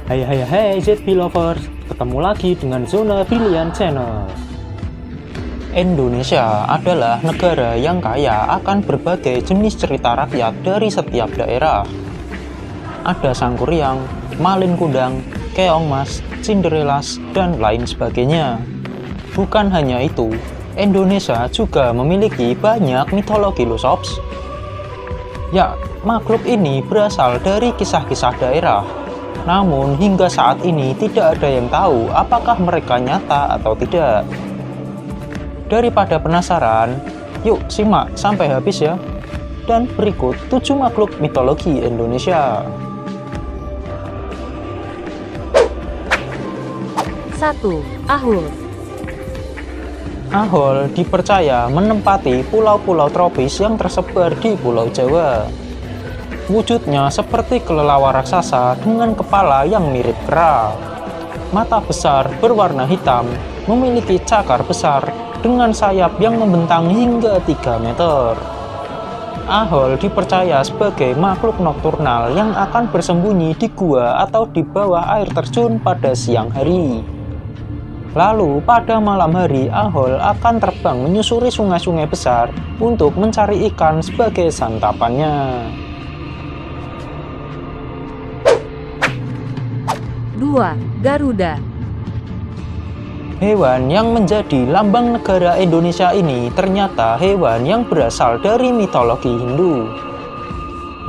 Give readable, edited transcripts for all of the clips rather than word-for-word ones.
Hai ZB Lovers, ketemu lagi dengan Zona Pilihan Channel. Indonesia adalah negara yang kaya akan berbagai jenis cerita rakyat dari setiap daerah. Ada Sangkuriang, Malin Kundang, Keong Mas, Cinderelas, dan lain sebagainya. Bukan hanya itu, Indonesia juga memiliki banyak mitologi loh sobs. Ya, makhluk ini berasal dari kisah-kisah daerah. Namun hingga saat ini tidak ada yang tahu apakah mereka nyata atau tidak. Daripada penasaran, yuk simak sampai habis ya. Dan berikut 7 makhluk mitologi Indonesia. 1. Ahul. Ahol dipercaya menempati pulau-pulau tropis yang tersebar di Pulau Jawa. Wujudnya seperti kelelawar raksasa dengan kepala yang mirip kera. Mata besar berwarna hitam, memiliki cakar besar dengan sayap yang membentang hingga 3 meter. Ahol dipercaya sebagai makhluk nokturnal yang akan bersembunyi di gua atau di bawah air terjun pada siang hari. Lalu pada malam hari, Ahol akan terbang menyusuri sungai-sungai besar untuk mencari ikan sebagai santapannya. 2. Garuda. Hewan yang menjadi lambang negara Indonesia ini ternyata hewan yang berasal dari mitologi Hindu.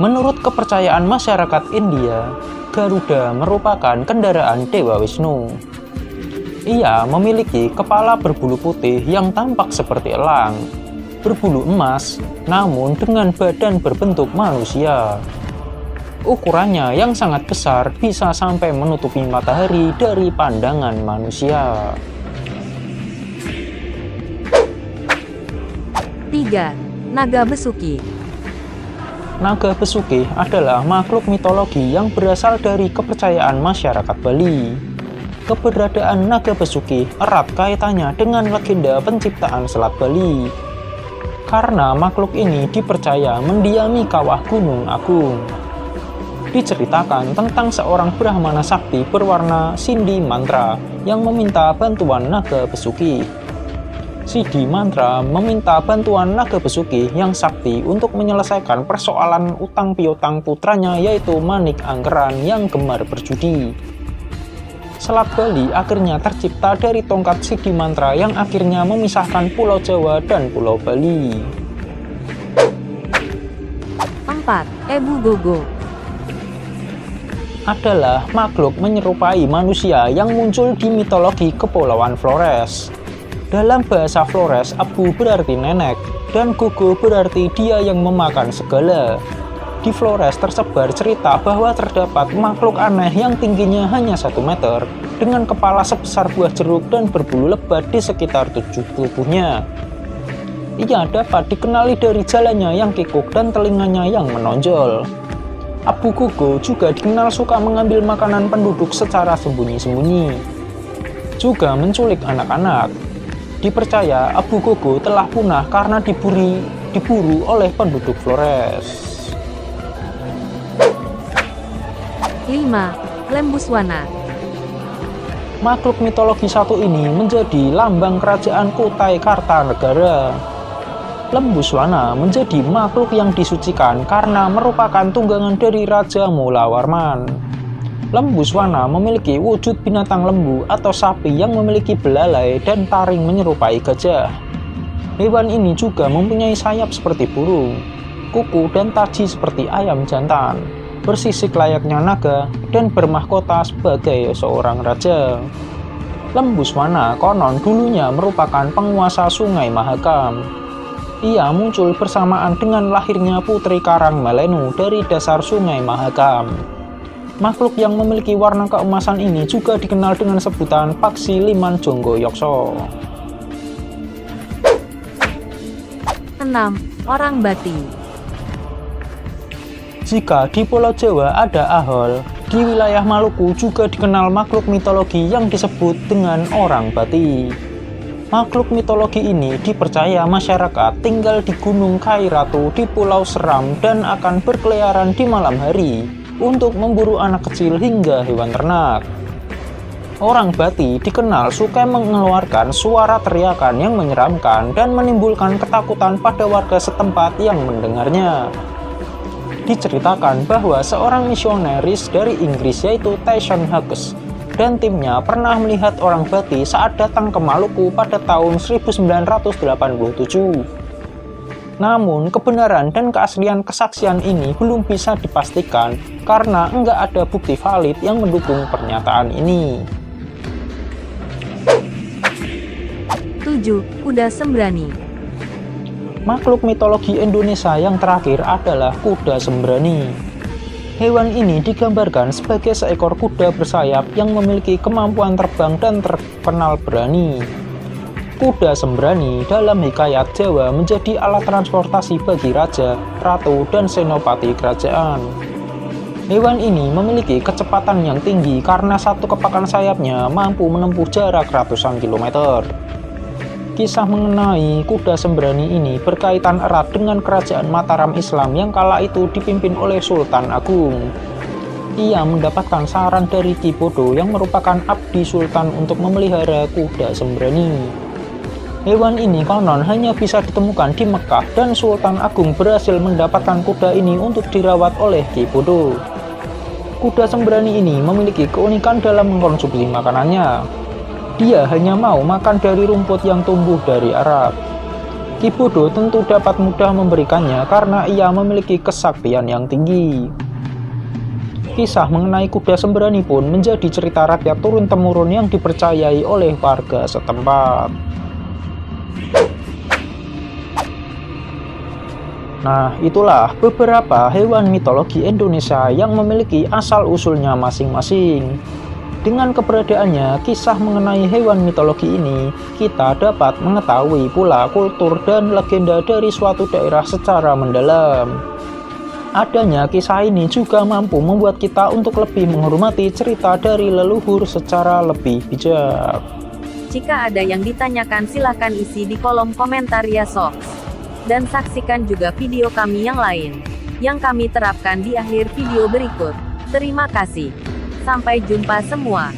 Menurut kepercayaan masyarakat India, Garuda merupakan kendaraan Dewa Wisnu. Ia memiliki kepala berbulu putih yang tampak seperti elang, berbulu emas, namun dengan badan berbentuk manusia. Ukurannya yang sangat besar bisa sampai menutupi matahari dari pandangan manusia. 3. Naga Besuki. Naga Besuki adalah makhluk mitologi yang berasal dari kepercayaan masyarakat Bali. Keberadaan Naga Besuki erat kaitannya dengan legenda penciptaan Selat Bali. Karena makhluk ini dipercaya mendiami kawah Gunung Agung. Diceritakan tentang seorang Brahmana sakti berwarna Sindi Mantra yang meminta bantuan Naga Besuki. Sindi Mantra meminta bantuan Naga Besuki yang sakti untuk menyelesaikan persoalan utang piutang putranya yaitu Manik Angkeran yang gemar berjudi. Selat Bali akhirnya tercipta dari tongkat Sindi Mantra yang akhirnya memisahkan Pulau Jawa dan Pulau Bali. 4. Ebu Gogo. Adalah makhluk menyerupai manusia yang muncul di mitologi Kepulauan Flores. Dalam bahasa Flores, Abu berarti nenek, dan Gogo berarti dia yang memakan segala. Di Flores tersebar cerita bahwa terdapat makhluk aneh yang tingginya hanya 1 meter, dengan kepala sebesar buah jeruk dan berbulu lebat di sekitar 7 tubuhnya. Ia dapat dikenali dari jalannya yang kikuk dan telinganya yang menonjol. Abu Gogo juga dikenal suka mengambil makanan penduduk secara sembunyi-sembunyi. Juga menculik anak-anak. Dipercaya Abu Gogo telah punah karena diburu oleh penduduk Flores. 5. Lembuswana. Makhluk mitologi satu ini menjadi lambang kerajaan Kutai Kartanegara. Lembuswana menjadi makhluk yang disucikan karena merupakan tunggangan dari Raja Mulawarman. Lembuswana memiliki wujud binatang lembu atau sapi yang memiliki belalai dan taring menyerupai gajah. Hewan ini juga mempunyai sayap seperti burung, kuku dan taji seperti ayam jantan, bersisik layaknya naga, dan bermahkota sebagai seorang raja. Lembuswana konon dulunya merupakan penguasa Sungai Mahakam. Ia muncul bersamaan dengan lahirnya Putri Karang Malenu dari dasar Sungai Mahakam. Makhluk yang memiliki warna keemasan ini juga dikenal dengan sebutan Paksi Liman Jonggo Yokso. 6. Orang Bati. Jika di Pulau Jawa ada Ahol, di wilayah Maluku juga dikenal makhluk mitologi yang disebut dengan orang Bati. Makhluk mitologi ini dipercaya masyarakat tinggal di Gunung Kairatu di Pulau Seram dan akan berkeliaran di malam hari untuk memburu anak kecil hingga hewan ternak. Orang Bati dikenal suka mengeluarkan suara teriakan yang menyeramkan dan menimbulkan ketakutan pada warga setempat yang mendengarnya. Diceritakan bahwa seorang misionaris dari Inggris yaitu Tyson Hughes dan timnya pernah melihat orang Bati saat datang ke Maluku pada tahun 1987. Namun, kebenaran dan keaslian kesaksian ini belum bisa dipastikan karena enggak ada bukti valid yang mendukung pernyataan ini. 7. Kuda sembrani. Makhluk mitologi Indonesia yang terakhir adalah kuda sembrani. Hewan ini digambarkan sebagai seekor kuda bersayap yang memiliki kemampuan terbang dan terkenal berani. Kuda sembrani dalam hikayat Jawa menjadi alat transportasi bagi raja, ratu, dan senopati kerajaan. Hewan ini memiliki kecepatan yang tinggi karena satu kepakan sayapnya mampu menempuh jarak ratusan kilometer. Kisah mengenai kuda sembrani ini berkaitan erat dengan kerajaan Mataram Islam yang kala itu dipimpin oleh Sultan Agung. Ia mendapatkan saran dari Ki Bodo yang merupakan abdi sultan untuk memelihara kuda sembrani. Hewan ini konon hanya bisa ditemukan di Mekah dan Sultan Agung berhasil mendapatkan kuda ini untuk dirawat oleh Ki Bodo. Kuda sembrani ini memiliki keunikan dalam mengkonsumsi makanannya. Dia hanya mau makan dari rumput yang tumbuh dari Arab. Ki Bodo tentu dapat mudah memberikannya karena ia memiliki kesaktian yang tinggi. Kisah mengenai kuda sembrani pun menjadi cerita rakyat turun-temurun yang dipercayai oleh warga setempat. Nah, itulah beberapa hewan mitologi Indonesia yang memiliki asal-usulnya masing-masing. Dengan keberadaannya, kisah mengenai hewan mitologi ini, kita dapat mengetahui pula kultur dan legenda dari suatu daerah secara mendalam. Adanya kisah ini juga mampu membuat kita untuk lebih menghormati cerita dari leluhur secara lebih bijak. Jika ada yang ditanyakan silahkan isi di kolom komentar ya soks. Dan saksikan juga video kami yang lain, yang kami terapkan di akhir video berikut. Terima kasih. Sampai jumpa semua.